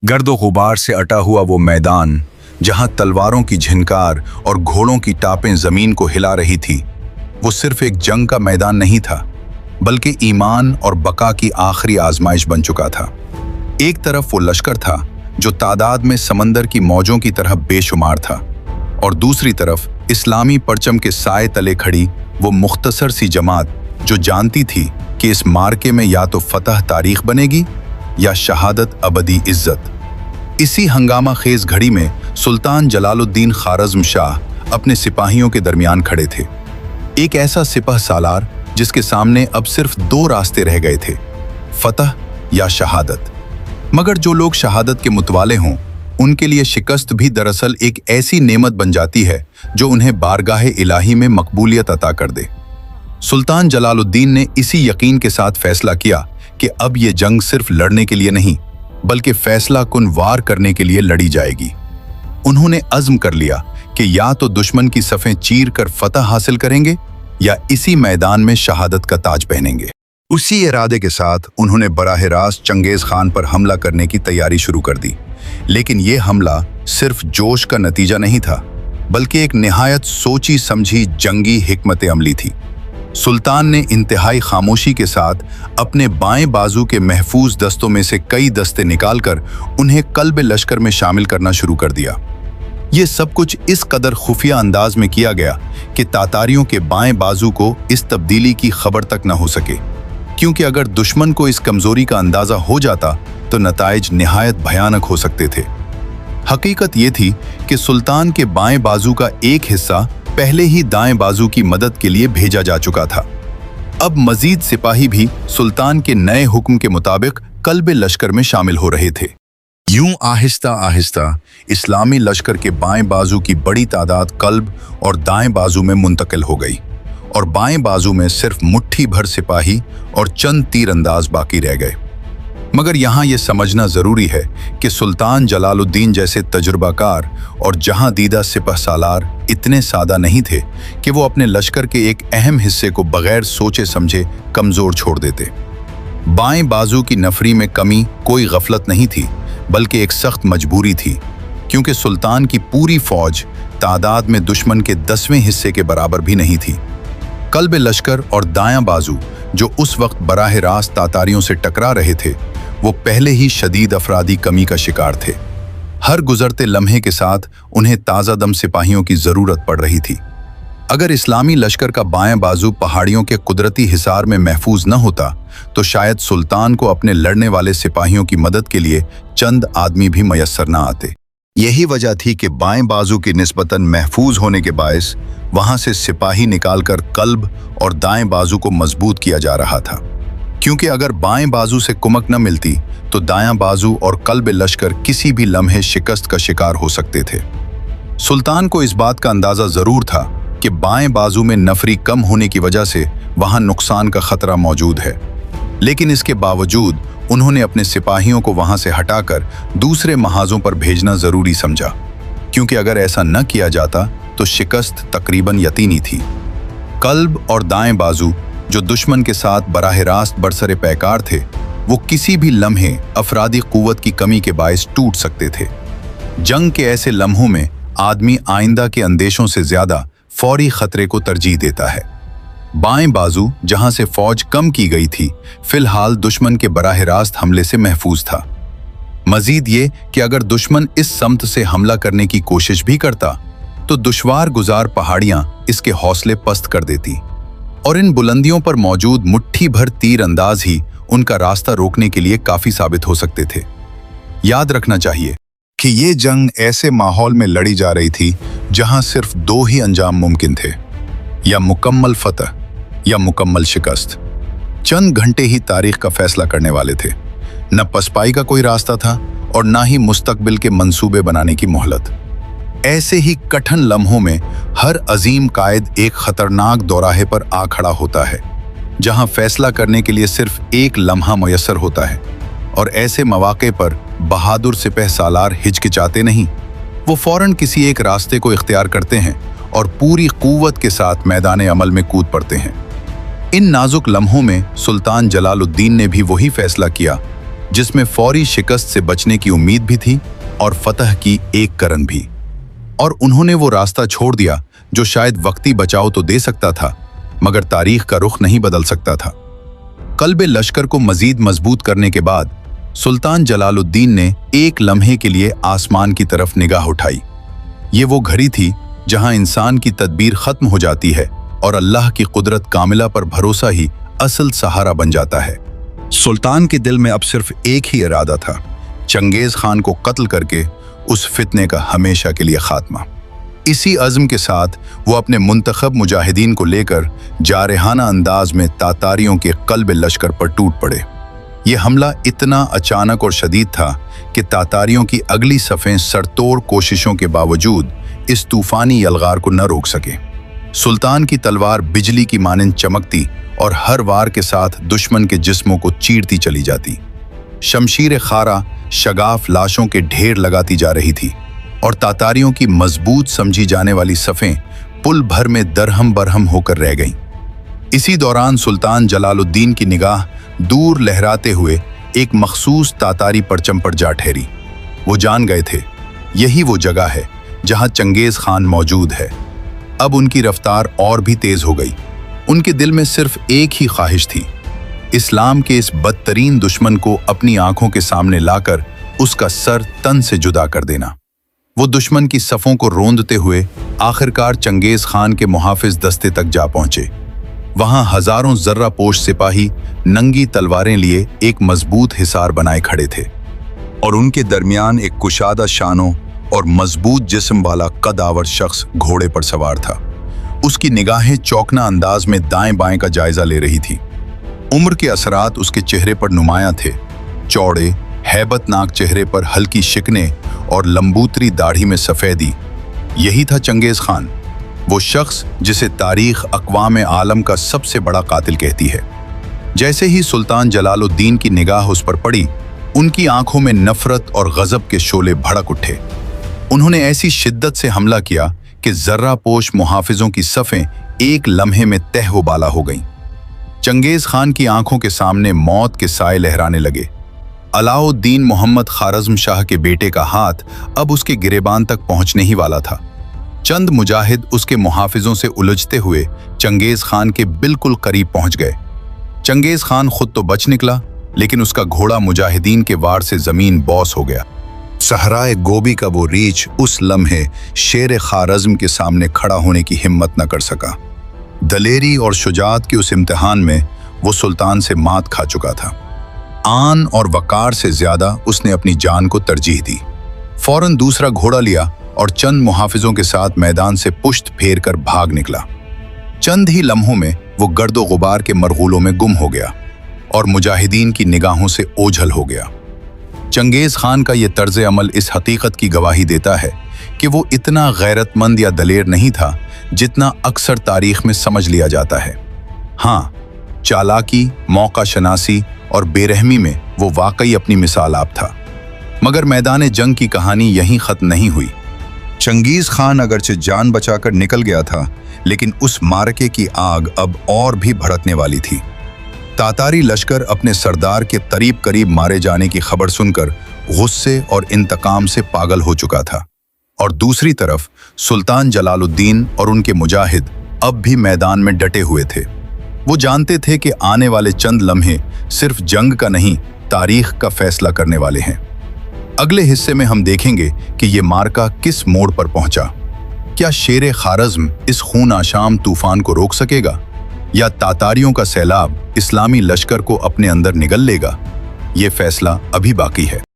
गर्दो गुबार से अटा हुआ वो मैदान जहां तलवारों की झिनकार और घोड़ों की टापें जमीन को हिला रही थी, वो सिर्फ एक जंग का मैदान नहीं था, बल्कि ईमान और बका की आखिरी आजमाइश बन चुका था। एक तरफ वो लश्कर था जो तादाद में समंदर की मौजों की तरह बेशुमार था, और दूसरी तरफ इस्लामी परचम के साए तले खड़ी वो मुख्तसर सी जमात जो जानती थी कि इस मार्के में या तो फतह तारीख बनेगी या शहादत अबदी इज्जत। इसी हंगामा खेज घड़ी में सुल्तान जलालुद्दीन खारज़्म शाह अपने सिपाहियों के दरमियान खड़े थे, एक ऐसा सिपह सालार जिसके सामने अब सिर्फ दो रास्ते रह गए थे, फतह या शहादत। मगर जो लोग शहादत के मुतवाले हों, उनके लिए शिकस्त भी दरअसल एक ऐसी नेमत बन जाती है जो उन्हें बारगाह इलाही में मकबूलियत अता कर दे। सुल्तान जलालुद्दीन ने इसी यकीन के साथ फैसला किया कि अब ये जंग सिर्फ लड़ने के लिए नहीं, बल्कि फैसला कुन वार करने के लिए लड़ी जाएगी। उन्होंने अज़्म कर लिया कि या तो दुश्मन की सफ़ें चीर कर फतह हासिल करेंगे या इसी मैदान में शहादत का ताज पहनेंगे। उसी इरादे के साथ उन्होंने बराह रास्त चंगेज़ खान पर हमला करने की तैयारी शुरू कर दी। लेकिन ये हमला सिर्फ जोश का नतीजा नहीं था, बल्कि एक निहायत सोची समझी जंगी हिकमत अमली थी। सुल्तान ने इंतहाई खामोशी के साथ अपने बाएं बाजू के महफूज दस्तों में से कई दस्ते निकालकर उन्हें कल्ब लश्कर में शामिल करना शुरू कर दिया। ये सब कुछ इस कदर खुफिया अंदाज में किया गया कि तातारियों के बाएं बाजू को इस तब्दीली की खबर तक न हो सके, क्योंकि अगर दुश्मन को इस कमजोरी का अंदाजा हो जाता तो नताइज निहायत भयानक हो सकते थे। हकीकत ये थी कि सुल्तान के बाएं बाजू का एक हिस्सा पहले ही दाएं बाजू की मदद के लिए भेजा जा चुका था। अब मजीद सिपाही भी सुल्तान के नए हुक्म के मुताबिक कल्ब लश्कर में शामिल हो रहे थे। यूं आहिस्ता आहिस्ता इस्लामी लश्कर के बाएं बाजू की बड़ी तादाद कल्ब और दाएं बाजू में मुंतकिल हो गई, और बाएं बाजू में सिर्फ मुट्ठी भर सिपाही और चंद तीरंदाज बाकी रह गए। मगर यहाँ ये समझना ज़रूरी है कि सुल्तान जलालुद्दीन जैसे तजुर्बाकार और जहां दीदा सिपह सालार इतने सादा नहीं थे कि वो अपने लश्कर के एक अहम हिस्से को बगैर सोचे समझे कमज़ोर छोड़ देते। बाएं बाजू की नफरी में कमी कोई गफलत नहीं थी, बल्कि एक सख्त मजबूरी थी, क्योंकि सुल्तान की पूरी फौज तादाद में दुश्मन के 10वें हिस्से के बराबर भी नहीं थी। कल्ब लश्कर और दायां बाजू जो उस वक्त बराह रास्त तातारियों से टकरा रहे थे, वो पहले ही शदीद अफरादी कमी का शिकार थे। हर गुजरते लम्हे के साथ उन्हें ताज़ा दम सिपाहियों की ज़रूरत पड़ रही थी। अगर इस्लामी लश्कर का बायां बाजू पहाड़ियों के कुदरती हिसार में महफूज न होता, तो शायद सुल्तान को अपने लड़ने वाले सिपाहियों की मदद के लिए चंद आदमी भी मयस्सर न आते। यही वजह थी कि बाएं बाजू की निस्बतन महफूज होने के बायस वहां से सिपाही निकालकर कल्ब और दाएं बाजू को मजबूत किया जा रहा था, क्योंकि अगर बाएं बाजू से कुमक न मिलती तो दायां बाजू और कल्ब लश्कर किसी भी लम्हे शिकस्त का शिकार हो सकते थे। सुल्तान को इस बात का अंदाजा जरूर था कि बाएं बाजू में नफरी कम होने की वजह से वहां नुकसान का खतरा मौजूद है, लेकिन इसके बावजूद उन्होंने अपने सिपाहियों को वहां से हटाकर दूसरे महाजों पर भेजना जरूरी समझा, क्योंकि अगर ऐसा न किया जाता तो शिकस्त तकरीबन यकीनी थी। कल्ब और दाएं बाजू जो दुश्मन के साथ बराह रास्त बरसरे पैकार थे, वो किसी भी लम्हे अफरादी कुव्वत की कमी के बायस टूट सकते थे। जंग के ऐसे लम्हों में आदमी आइंदा के अंदेशों से ज्यादा फौरी खतरे को तरजीह देता है। बाएं बाजू जहां से फौज कम की गई थी, फिलहाल दुश्मन के बराह रास्त हमले से महफूज था। मजीद ये कि अगर दुश्मन इस समत से हमला करने की कोशिश भी करता तो दुश्वार गुजार पहाड़ियां इसके हौसले पस्त कर देती, और इन बुलंदियों पर मौजूद मुट्ठी भर तीर अंदाज ही उनका रास्ता रोकने के लिए काफी साबित हो सकते थे। याद रखना चाहिए कि ये जंग ऐसे माहौल में लड़ी जा रही थी जहां सिर्फ दो ही अंजाम मुमकिन थे, या मुकम्मल फतह या मुकम्मल शिकस्त। चंद घंटे ही तारीख का फैसला करने वाले थे। न पसपाई का कोई रास्ता था और न ही मुस्तकबिल के मंसूबे बनाने की मोहलत। ऐसे ही कठिन लम्हों में हर अजीम कायद एक खतरनाक दौराहे पर आ खड़ा होता है, जहां फैसला करने के लिए सिर्फ एक लम्हा मुयस्सर होता है, और ऐसे मौके पर बहादुर सिपह सालार हिचकिचाते नहीं, वो फौरन किसी एक रास्ते को इख्तियार करते हैं और पूरी कुव्वत के साथ मैदान अमल में कूद पड़ते हैं। इन नाजुक लम्हों में सुल्तान जलालुद्दीन ने भी वही फैसला किया जिसमें फौरी शिकस्त से बचने की उम्मीद भी थी और फतह की एक करन भी। और उन्होंने वो रास्ता छोड़ दिया जो शायद वक्ती बचाव तो दे सकता था, मगर तारीख का रुख नहीं बदल सकता था। कल्बे लश्कर को मजीद मजबूत करने के बाद सुल्तान जलालुद्दीन ने एक लम्हे के लिए आसमान की तरफ निगाह उठाई। ये वो घड़ी थी जहां इंसान की तदबीर खत्म हो जाती है और अल्लाह की कुदरत कामिला पर भरोसा ही असल सहारा बन जाता है। सुल्तान के दिल में अब सिर्फ एक ही इरादा था, चंगेज खान को कत्ल करके उस फितने का हमेशा के लिए खात्मा। इसी अज़्म के साथ वो अपने मुंतखब मुजाहिदीन को लेकर जारहाना अंदाज में तातारियों के कल्ब लश्कर पर टूट पड़े। ये हमला इतना अचानक और शदीद था कि तातारियों की अगली सफ़ें सरतोड़ कोशिशों के बावजूद इस तूफानी यलगार को न रोक सके। सुल्तान की तलवार बिजली की मानिंद चमकती और हर वार के साथ दुश्मन के जिस्मों को चीरती चली जाती। शमशीर खारा शगाफ लाशों के ढेर लगाती जा रही थी और तातारियों की मजबूत समझी जाने वाली सफ़ें पुल भर में दरहम बरहम होकर रह गईं। इसी दौरान सुल्तान जलालुद्दीन की निगाह दूर लहराते हुए एक मखसूस तातारी परचम पर जा ठहरी। वो जान गए थे यही वो जगह है जहां चंगेज खान मौजूद है। अब उनकी रफ्तार और भी तेज हो गई। उनके दिल में सिर्फ एक ही ख्वाहिश थी, इस्लाम के इस बदतरीन दुश्मन को अपनी आंखों के सामने लाकर उसका सर तन से जुदा कर देना। वो दुश्मन की सफ़ों को रोंदते हुए आखिरकार चंगेज खान के मुहाफिज दस्ते तक जा पहुंचे। वहां हजारों जर्रा पोश सिपाही नंगी तलवारें लिए एक मजबूत हिसार बनाए खड़े थे और उनके दरमियान एक कुशादा शानों और मजबूत जिस्म वाला कदावर शख्स घोड़े पर सवार था। उसकी निगाहें चौकना अंदाज में दाएं बाएं का जायजा ले रही थी। उम्र के असरात उसके चेहरे पर नुमायां थे। चौड़े हैबतनाक चेहरे पर हल्की शिकने और लंबूतरी दाढ़ी में सफेदी। यही था चंगेज खान, वो शख्स जिसे तारीख अक़वाम आलम का सबसे बड़ा कातिल कहती है। जैसे ही सुल्तान जलालुद्दीन की निगाह उस पर पड़ी, उनकी आंखों में नफरत और गजब के शोले भड़क उठे। उन्होंने ऐसी शिद्दत से हमला किया कि जर्रा पोश मुहाफिजों की सफ़ें एक लम्हे में तहवबाला हो गईं। चंगेज खान की आंखों के सामने मौत के साए लहराने लगे। अलाउद्दीन मोहम्मद खारज़्म शाह के बेटे का हाथ अब उसके गिरेबान तक पहुंचने ही वाला था। चंद मुजाहिद उसके मुहाफिजों से उलझते हुए चंगेज खान के बिल्कुल करीब पहुंच गए। चंगेज खान खुद तो बच निकला, लेकिन उसका घोड़ा मुजाहिदीन के वार से जमीन बौस हो गया। सहराए गोबी का वो रीछ उस लम्हे शेर खारज़्म के सामने खड़ा होने की हिम्मत न कर सका। दलेरी और शुजात के उस इम्तिहान में वो सुल्तान से मात खा चुका था। आन और वकार से ज्यादा उसने अपनी जान को तरजीह दी। फौरन दूसरा घोड़ा लिया और चंद मुहाफिजों के साथ मैदान से पुश्त फेर कर भाग निकला। चंद ही लम्हों में वो गर्दो गुबार के मरगूलों में गुम हो गया और मुजाहिदीन की निगाहों से ओझल हो गया। चंगेज खान का ये तर्ज अमल इस हकीकत की गवाही देता है कि वो इतना गैरतमंद या दलेर नहीं था जितना अक्सर तारीख में समझ लिया जाता है। हाँ, चालाकी, मौका शनासी और बेरहमी में वो वाकई अपनी मिसाल आप था। मगर मैदान जंग की कहानी यहीं खत्म नहीं हुई। चंगेज खान अगरचे जान बचाकर निकल गया था, लेकिन उस मारके की आग अब और भी भड़कने वाली थी। तातारी लश्कर अपने सरदार के करीब करीब मारे जाने की खबर सुनकर गुस्से और इंतकाम से पागल हो चुका था, और दूसरी तरफ सुल्तान जलालुद्दीन और उनके मुजाहिद अब भी मैदान में डटे हुए थे। वो जानते थे कि आने वाले चंद लम्हे सिर्फ जंग का नहीं, तारीख का फैसला करने वाले हैं। अगले हिस्से में हम देखेंगे कि ये मार्का किस मोड़ पर पहुंचा। क्या शेर खारज़्म इस खून आशाम तूफान को रोक सकेगा, या तातारियों का सैलाब इस्लामी लश्कर को अपने अंदर निगल लेगा? ये फैसला अभी बाकी है।